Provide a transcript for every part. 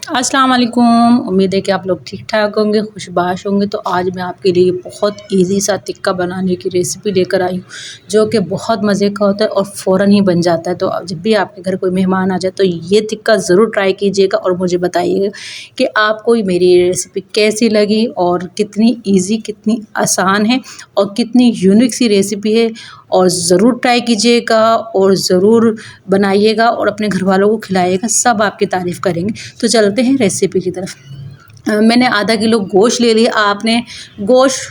अस्सलाम वालेकुम। उम्मीद है कि आप लोग ठीक ठाक होंगे, खुशबाश होंगे। तो आज मैं आपके लिए बहुत इजी सा टिक्का बनाने की रेसिपी लेकर आई हूँ, जो कि बहुत मज़े का होता है और फ़ौरन ही बन जाता है। तो जब भी आपके घर कोई मेहमान आ जाए तो ये टिक्का ज़रूर ट्राई कीजिएगा और मुझे बताइएगा कि आपको मेरी ये रेसिपी कैसी लगी और कितनी ईज़ी, कितनी आसान है और कितनी यूनिक सी रेसिपी है। और ज़रूर ट्राई कीजिएगा और ज़रूर बनाइएगा और अपने घर वालों को खिलाइएगा, सब आपकी तारीफ़ करेंगे। तो चलते हैं रेसिपी की तरफ। मैंने आधा किलो गोश्त ले लिया। आपने गोश्त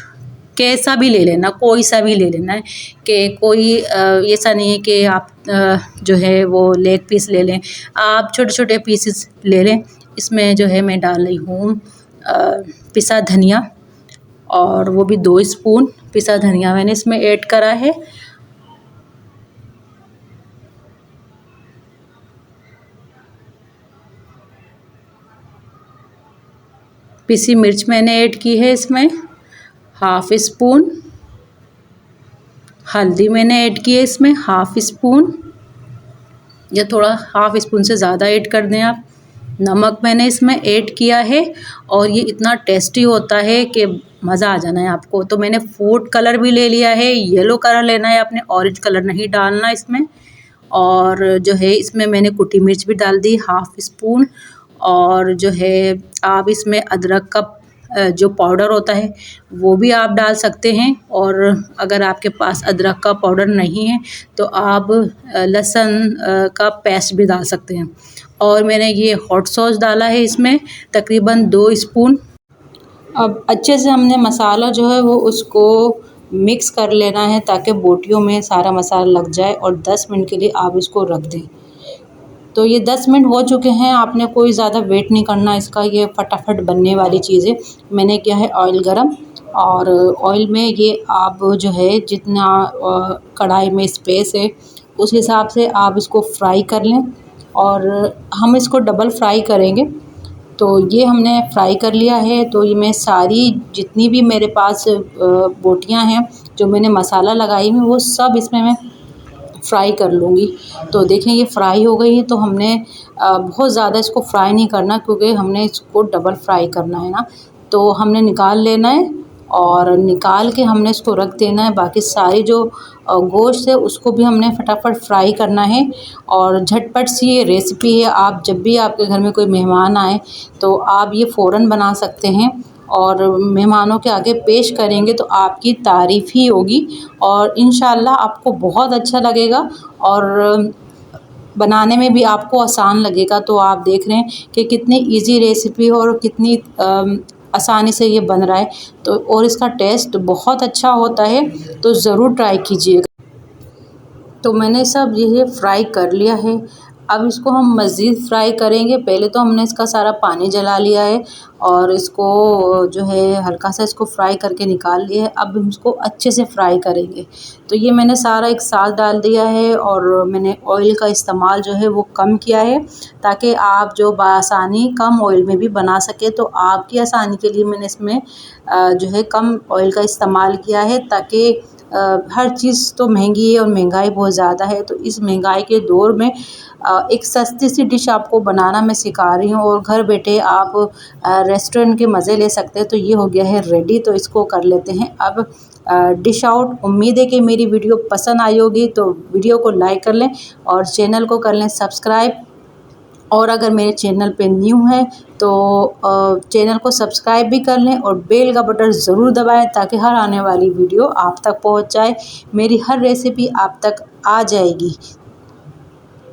कैसा भी ले लेना, कोई सा भी ले लेना है कि कोई ऐसा नहीं है कि आप जो है वो लेग पीस ले लें। आप छोटे छोटे पीसेस ले लें। इसमें जो है मैं डाल रही हूँ पिसा धनिया, और वो भी 2 स्पून पिसा धनिया मैंने इसमें ऐड करा है। पिसी मिर्च मैंने ऐड की है इसमें, हाफ़ स्पून। हल्दी मैंने ऐड की है इसमें हाफ़ स्पून, या थोड़ा हाफ़ स्पून से ज़्यादा ऐड कर दें आप। नमक मैंने इसमें ऐड किया है और ये इतना टेस्टी होता है कि मज़ा आ जाना है आपको। तो मैंने फूड कलर भी ले लिया है, येलो कलर लेना है आपने, ऑरेंज कलर नहीं डालना इसमें। और जो है इसमें मैंने कुटी मिर्च भी डाल दी हाफ़ स्पून। और जो है आप इसमें अदरक का जो पाउडर होता है वो भी आप डाल सकते हैं, और अगर आपके पास अदरक का पाउडर नहीं है तो आप लहसुन का पेस्ट भी डाल सकते हैं। और मैंने ये हॉट सॉस डाला है इसमें तकरीबन 2 स्पून। अब अच्छे से हमने मसाला जो है वो उसको मिक्स कर लेना है ताकि बोटियों में सारा मसाला लग जाए, और 10 मिनट के लिए आप इसको रख दें। तो ये 10 मिनट हो चुके हैं, आपने कोई ज़्यादा वेट नहीं करना इसका, ये फटाफट बनने वाली चीज़ है। मैंने किया है ऑयल गरम, और ऑयल में ये आप जो है जितना कढ़ाई में स्पेस है उस हिसाब से आप इसको फ्राई कर लें, और हम इसको डबल फ्राई करेंगे। तो ये हमने फ्राई कर लिया है। तो ये मैं सारी जितनी भी मेरे पास बोटियाँ हैं जो मैंने मसाला लगाई हुई वो सब इसमें मैं फ्राई कर लूँगी। तो देखें ये फ्राई हो गई है। तो हमने बहुत ज़्यादा इसको फ्राई नहीं करना, क्योंकि हमने इसको डबल फ्राई करना है ना। तो हमने निकाल लेना है और निकाल के हमने इसको रख देना है। बाकी सारी जो गोश्त है उसको भी हमने फटाफट फ्राई करना है। और झटपट सी ये रेसिपी है, आप जब भी आपके घर में कोई मेहमान आए तो आप ये फ़ौरन बना सकते हैं और मेहमानों के आगे पेश करेंगे तो आपकी तारीफ़ ही होगी, और इंशाल्लाह आपको बहुत अच्छा लगेगा और बनाने में भी आपको आसान लगेगा। तो आप देख रहे हैं कि कितनी इजी रेसिपी है और कितनी आसानी से ये बन रहा है। तो और इसका टेस्ट बहुत अच्छा होता है, तो ज़रूर ट्राई कीजिएगा। तो मैंने सब ये फ्राई कर लिया है। अब इसको हम मज़ीद फ्राई करेंगे। पहले तो हमने इसका सारा पानी जला लिया है और इसको जो है हल्का सा इसको फ्राई करके निकाल लिया है। अब हम इसको अच्छे से फ्राई करेंगे। तो ये मैंने सारा एक साथ डाल दिया है, और मैंने ऑयल का इस्तेमाल जो है वो कम किया है ताकि आप जो बआसानी कम ऑयल में भी बना सके। तो आपकी आसानी के लिए मैंने इसमें जो है कम ऑयल का इस्तेमाल किया है, ताकि हर चीज़ तो महंगी है और महंगाई बहुत ज़्यादा है। तो इस महंगाई के दौर में एक सस्ती सी डिश आपको बनाना मैं सिखा रही हूँ, और घर बैठे आप रेस्टोरेंट के मज़े ले सकते हैं। तो ये हो गया है रेडी, तो इसको कर लेते हैं अब डिश आउट। उम्मीद है कि मेरी वीडियो पसंद आई होगी, तो वीडियो को लाइक कर लें और चैनल को कर लें सब्सक्राइब। और अगर मेरे चैनल पे न्यू है तो चैनल को सब्सक्राइब भी कर लें और बेल का बटन ज़रूर दबाएं, ताकि हर आने वाली वीडियो आप तक पहुंच जाए, मेरी हर रेसिपी आप तक आ जाएगी।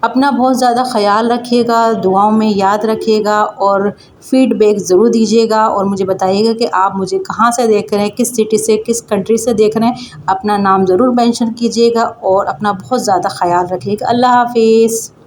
अपना बहुत ज़्यादा ख़याल रखिएगा, दुआओं में याद रखिएगा, और फ़ीडबैक ज़रूर दीजिएगा और मुझे बताइएगा कि आप मुझे कहाँ से देख रहे हैं, किस सिटी से, किस कंट्री से देख रहे हैं। अपना नाम ज़रूर मेंशन कीजिएगा और अपना बहुत ज़्यादा ख़याल रखिएगा। अल्लाह हाफ़िज़।